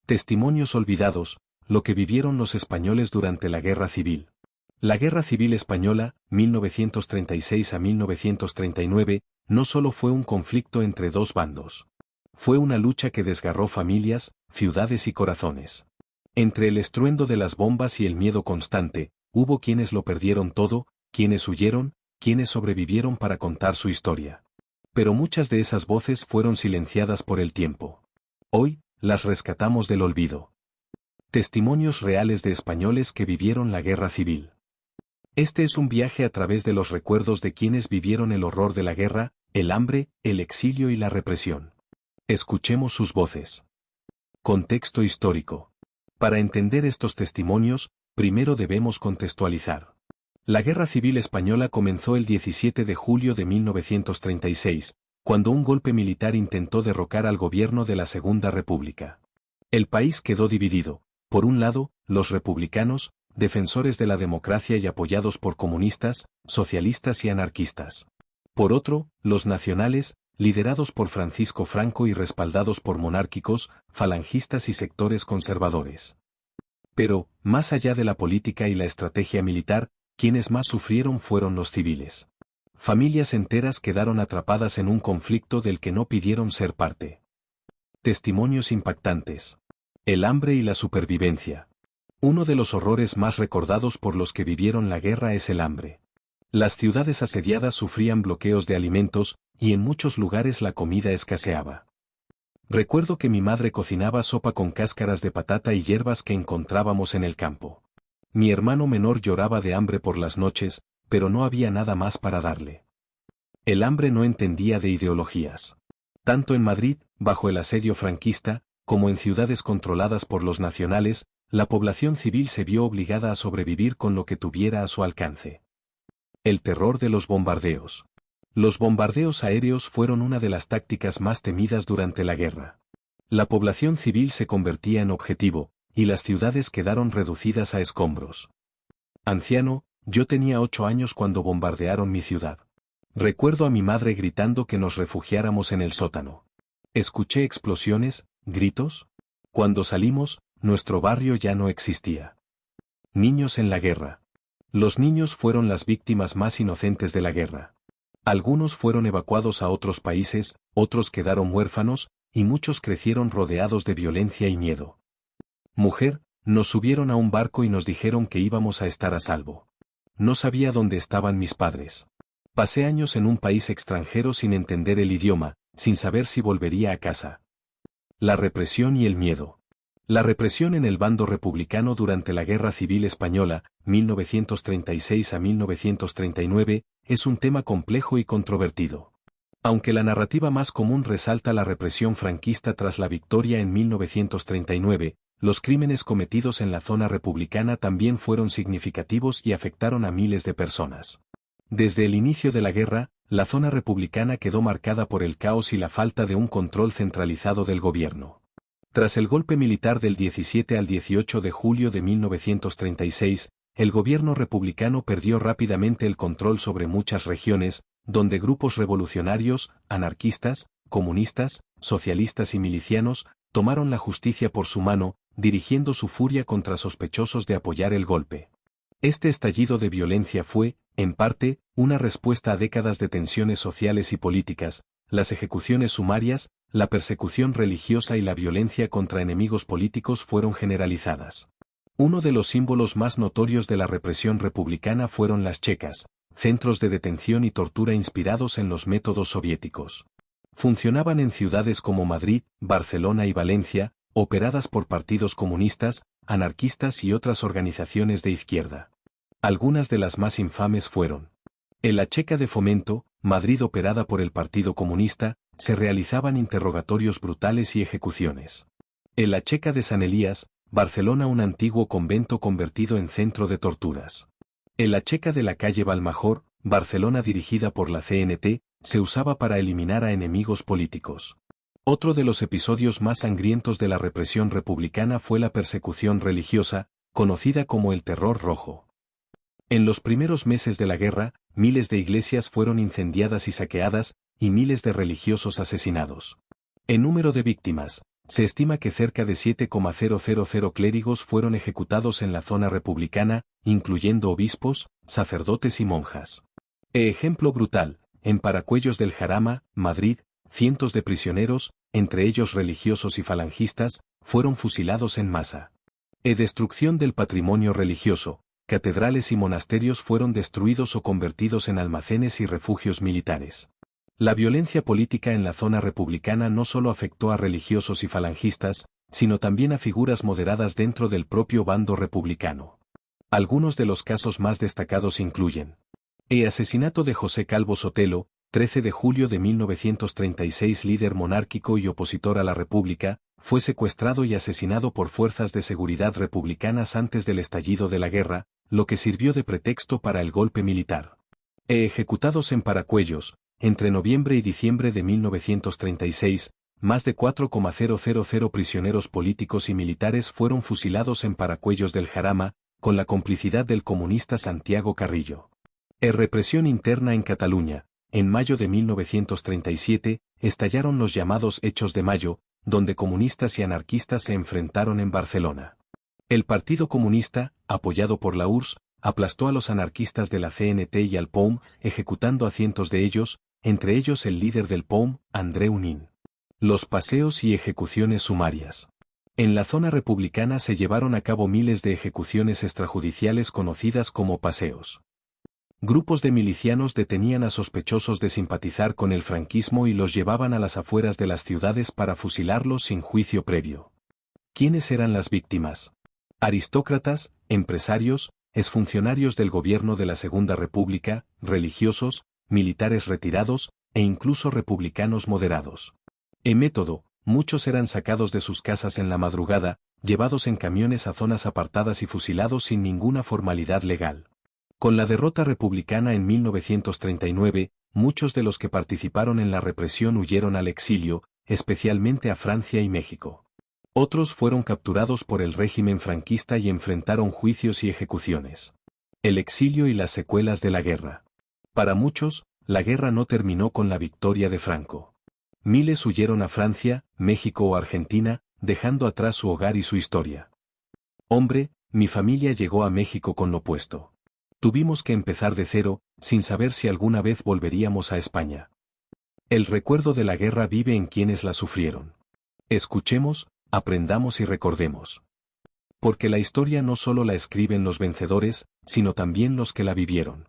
Testimonios olvidados, lo que vivieron los españoles durante la Guerra Civil. La Guerra Civil Española, 1936 a 1939, no solo fue un conflicto entre dos bandos. Fue una lucha que desgarró familias, ciudades y corazones. Entre el estruendo de las bombas y el miedo constante, hubo quienes lo perdieron todo, quienes huyeron, quienes sobrevivieron para contar su historia. Pero muchas de esas voces fueron silenciadas por el tiempo. Hoy, las rescatamos del olvido. Testimonios reales de españoles que vivieron la Guerra Civil. Este es un viaje a través de los recuerdos de quienes vivieron el horror de la guerra, el hambre, el exilio y la represión. Escuchemos sus voces. Contexto histórico. Para entender estos testimonios, primero debemos contextualizar. La Guerra Civil Española comenzó el 17 de julio de 1936, cuando un golpe militar intentó derrocar al gobierno de la Segunda República. El país quedó dividido, por un lado, los republicanos, defensores de la democracia y apoyados por comunistas, socialistas y anarquistas. Por otro, los nacionales, liderados por Francisco Franco y respaldados por monárquicos, falangistas y sectores conservadores. Pero, más allá de la política y la estrategia militar, quienes más sufrieron fueron los civiles. Familias enteras quedaron atrapadas en un conflicto del que no pidieron ser parte. Testimonios impactantes. El hambre y la supervivencia. Uno de los horrores más recordados por los que vivieron la guerra es el hambre. Las ciudades asediadas sufrían bloqueos de alimentos, y en muchos lugares la comida escaseaba. Recuerdo que mi madre cocinaba sopa con cáscaras de patata y hierbas que encontrábamos en el campo. Mi hermano menor lloraba de hambre por las noches, pero no había nada más para darle. El hambre no entendía de ideologías. Tanto en Madrid, bajo el asedio franquista, como en ciudades controladas por los nacionales, la población civil se vio obligada a sobrevivir con lo que tuviera a su alcance. El terror de los bombardeos. Los bombardeos aéreos fueron una de las tácticas más temidas durante la guerra. La población civil se convertía en objetivo, y las ciudades quedaron reducidas a escombros. Anciano, yo tenía 8 años cuando bombardearon mi ciudad. Recuerdo a mi madre gritando que nos refugiáramos en el sótano. Escuché explosiones, gritos. Cuando salimos, nuestro barrio ya no existía. Niños en la guerra. Los niños fueron las víctimas más inocentes de la guerra. Algunos fueron evacuados a otros países, otros quedaron huérfanos, y muchos crecieron rodeados de violencia y miedo. Mujer, nos subieron a un barco y nos dijeron que íbamos a estar a salvo. No sabía dónde estaban mis padres. Pasé años en un país extranjero sin entender el idioma, sin saber si volvería a casa. La represión y el miedo. La represión en el bando republicano durante la Guerra Civil Española, 1936 a 1939, es un tema complejo y controvertido. Aunque la narrativa más común resalta la represión franquista tras la victoria en 1939, los crímenes cometidos en la zona republicana también fueron significativos y afectaron a miles de personas. Desde el inicio de la guerra, la zona republicana quedó marcada por el caos y la falta de un control centralizado del gobierno. Tras el golpe militar del 17 al 18 de julio de 1936, el gobierno republicano perdió rápidamente el control sobre muchas regiones, donde grupos revolucionarios, anarquistas, comunistas, socialistas y milicianos, tomaron la justicia por su mano, dirigiendo su furia contra sospechosos de apoyar el golpe. Este estallido de violencia fue, en parte, una respuesta a décadas de tensiones sociales y políticas, las ejecuciones sumarias, la persecución religiosa y la violencia contra enemigos políticos fueron generalizadas. Uno de los símbolos más notorios de la represión republicana fueron las checas, centros de detención y tortura inspirados en los métodos soviéticos. Funcionaban en ciudades como Madrid, Barcelona y Valencia, operadas por partidos comunistas, anarquistas y otras organizaciones de izquierda. Algunas de las más infames fueron: en la Checa de Fomento, Madrid operada por el Partido Comunista, se realizaban interrogatorios brutales y ejecuciones. En la Checa de San Elías, Barcelona, un antiguo convento convertido en centro de torturas. En la Checa de la calle Balmajor, Barcelona dirigida por la CNT, se usaba para eliminar a enemigos políticos. Otro de los episodios más sangrientos de la represión republicana fue la persecución religiosa, conocida como el Terror Rojo. En los primeros meses de la guerra, miles de iglesias fueron incendiadas y saqueadas, y miles de religiosos asesinados. En número de víctimas, Se estima que cerca de 7,000 clérigos fueron ejecutados en la zona republicana, incluyendo obispos, sacerdotes y monjas. Ejemplo brutal, en Paracuellos del Jarama, Madrid, cientos de prisioneros, entre ellos religiosos y falangistas, fueron fusilados en masa. Destrucción del patrimonio religioso, catedrales y monasterios fueron destruidos o convertidos en almacenes y refugios militares. La violencia política en la zona republicana no solo afectó a religiosos y falangistas, sino también a figuras moderadas dentro del propio bando republicano. Algunos de los casos más destacados incluyen: el asesinato de José Calvo Sotelo, 13 de julio de 1936, líder monárquico y opositor a la República, fue secuestrado y asesinado por fuerzas de seguridad republicanas antes del estallido de la guerra, lo que sirvió de pretexto para el golpe militar. Ejecutados en Paracuellos, entre noviembre y diciembre de 1936, más de 4,000 prisioneros políticos y militares fueron fusilados en Paracuellos del Jarama, con la complicidad del comunista Santiago Carrillo. Represión interna en Cataluña. En mayo de 1937, estallaron los llamados Hechos de Mayo, donde comunistas y anarquistas se enfrentaron en Barcelona. El Partido Comunista, apoyado por la URSS, aplastó a los anarquistas de la CNT y al POUM, ejecutando a cientos de ellos, entre ellos el líder del POUM, Andreu Nin. Los paseos y ejecuciones sumarias. En la zona republicana se llevaron a cabo miles de ejecuciones extrajudiciales conocidas como paseos. Grupos de milicianos detenían a sospechosos de simpatizar con el franquismo y los llevaban a las afueras de las ciudades para fusilarlos sin juicio previo. ¿Quiénes eran las víctimas? Aristócratas, empresarios, exfuncionarios del gobierno de la Segunda República, religiosos, militares retirados, e incluso republicanos moderados. En método, muchos eran sacados de sus casas en la madrugada, llevados en camiones a zonas apartadas y fusilados sin ninguna formalidad legal. Con la derrota republicana en 1939, muchos de los que participaron en la represión huyeron al exilio, especialmente a Francia y México. Otros fueron capturados por el régimen franquista y enfrentaron juicios y ejecuciones. El exilio y las secuelas de la guerra. Para muchos, la guerra no terminó con la victoria de Franco. Miles huyeron a Francia, México o Argentina, dejando atrás su hogar y su historia. Hombre, mi familia llegó a México con lo puesto. Tuvimos que empezar de cero, sin saber si alguna vez volveríamos a España. El recuerdo de la guerra vive en quienes la sufrieron. Escuchemos, aprendamos y recordemos. Porque la historia no solo la escriben los vencedores, sino también los que la vivieron.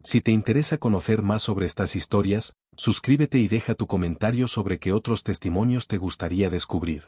Si te interesa conocer más sobre estas historias, suscríbete y deja tu comentario sobre qué otros testimonios te gustaría descubrir.